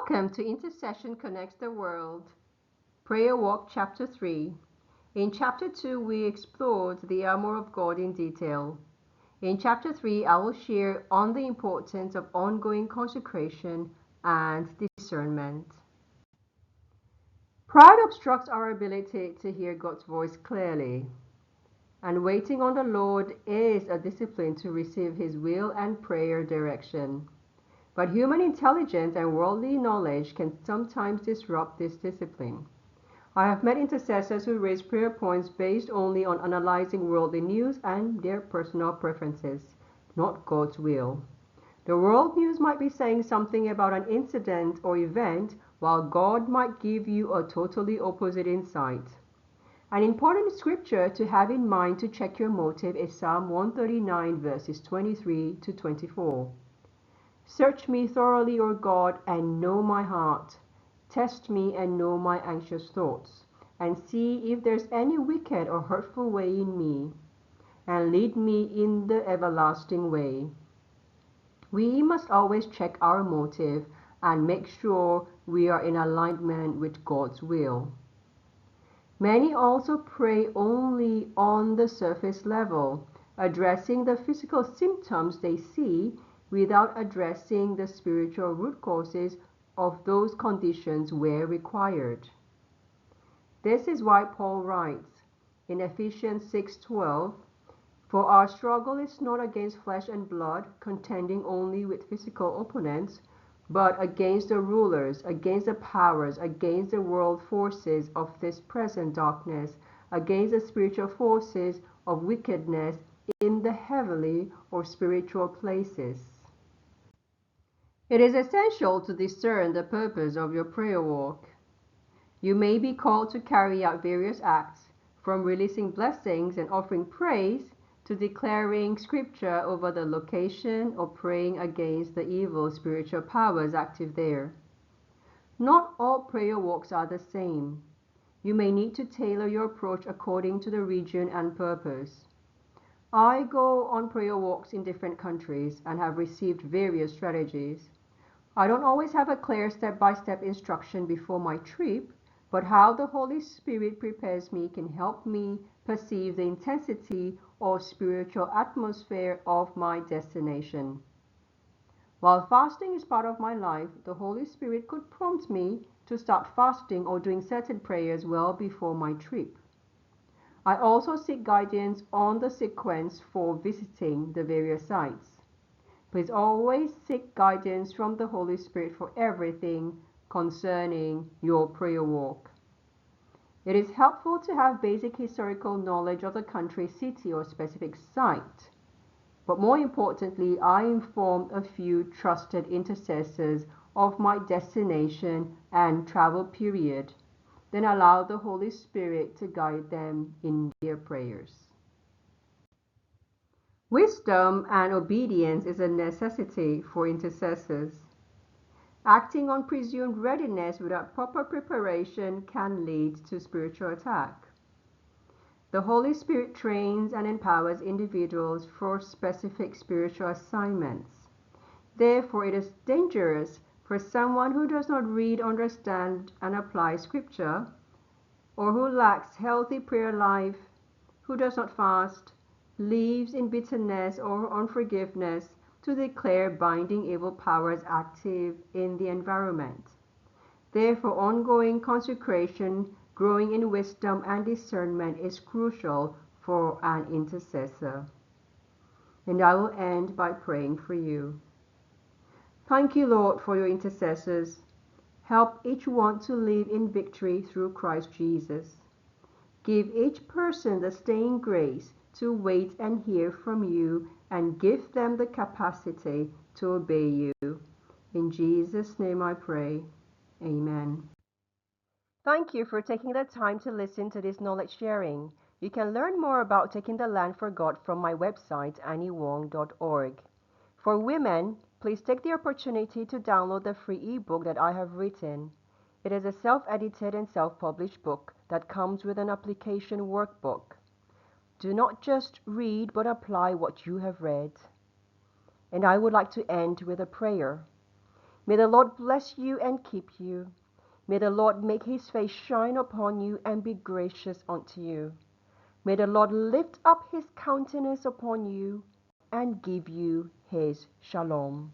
Welcome to Intercession Connects the World, Prayer Walk Chapter 3. In Chapter 2, we explored the armor of God in detail. In Chapter 3, I will share on the importance of ongoing consecration and discernment. Pride obstructs our ability to hear God's voice clearly, and waiting on the Lord is a discipline to receive His will and prayer direction. But human intelligence and worldly knowledge can sometimes disrupt this discipline. I have met intercessors who raise prayer points based only on analyzing worldly news and their personal preferences, not God's will. The world news might be saying something about an incident or event, while God might give you a totally opposite insight. An important scripture to have in mind to check your motive is Psalm 139 verses 23 to 24. Search me thoroughly, O God, and know my heart. Test me and know my anxious thoughts, and see if there's any wicked or hurtful way in me, and lead me in the everlasting way. We must always check our motive and make sure we are in alignment with God's will. Many also pray only on the surface level, addressing the physical symptoms they see without addressing the spiritual root causes of those conditions where required. This is why Paul writes in Ephesians 6:12, "For our struggle is not against flesh and blood, contending only with physical opponents, but against the rulers, against the powers, against the world forces of this present darkness, against the spiritual forces of wickedness in the heavenly or spiritual places." It is essential to discern the purpose of your prayer walk. You may be called to carry out various acts, from releasing blessings and offering praise to declaring scripture over the location or praying against the evil spiritual powers active there. Not all prayer walks are the same. You may need to tailor your approach according to the region and purpose. I go on prayer walks in different countries and have received various strategies. I don't always have a clear step-by-step instruction before my trip, but how the Holy Spirit prepares me can help me perceive the intensity or spiritual atmosphere of my destination. While fasting is part of my life, the Holy Spirit could prompt me to start fasting or doing certain prayers well before my trip. I also seek guidance on the sequence for visiting the various sites. Please always seek guidance from the Holy Spirit for everything concerning your prayer walk. It is helpful to have basic historical knowledge of the country, city, or specific site. But more importantly, I inform a few trusted intercessors of my destination and travel period, then allow the Holy Spirit to guide them in their prayers. Wisdom and obedience is a necessity for intercessors. Acting on presumed readiness without proper preparation can lead to spiritual attack. The Holy Spirit trains and empowers individuals for specific spiritual assignments. Therefore, it is dangerous for someone who does not read, understand, and apply Scripture, or who lacks healthy prayer life, who does not fast, lives in bitterness or unforgiveness, to declare binding evil powers active in the environment. Therefore, ongoing consecration, growing in wisdom and discernment is crucial for an intercessor. And I will end by praying for you. Thank you, Lord, for your intercessors. Help each one to live in victory through Christ Jesus. Give each person the staying grace to wait and hear from you, and give them the capacity to obey you. In Jesus' name I pray. Amen. Thank you for taking the time to listen to this knowledge sharing. You can learn more about taking the land for God from my website, anniewong.org. For women, please take the opportunity to download the free ebook that I have written. It is a self-edited and self-published book that comes with an application workbook. Do not just read, but apply what you have read. And I would like to end with a prayer. May the Lord bless you and keep you. May the Lord make his face shine upon you and be gracious unto you. May the Lord lift up his countenance upon you and give you his shalom.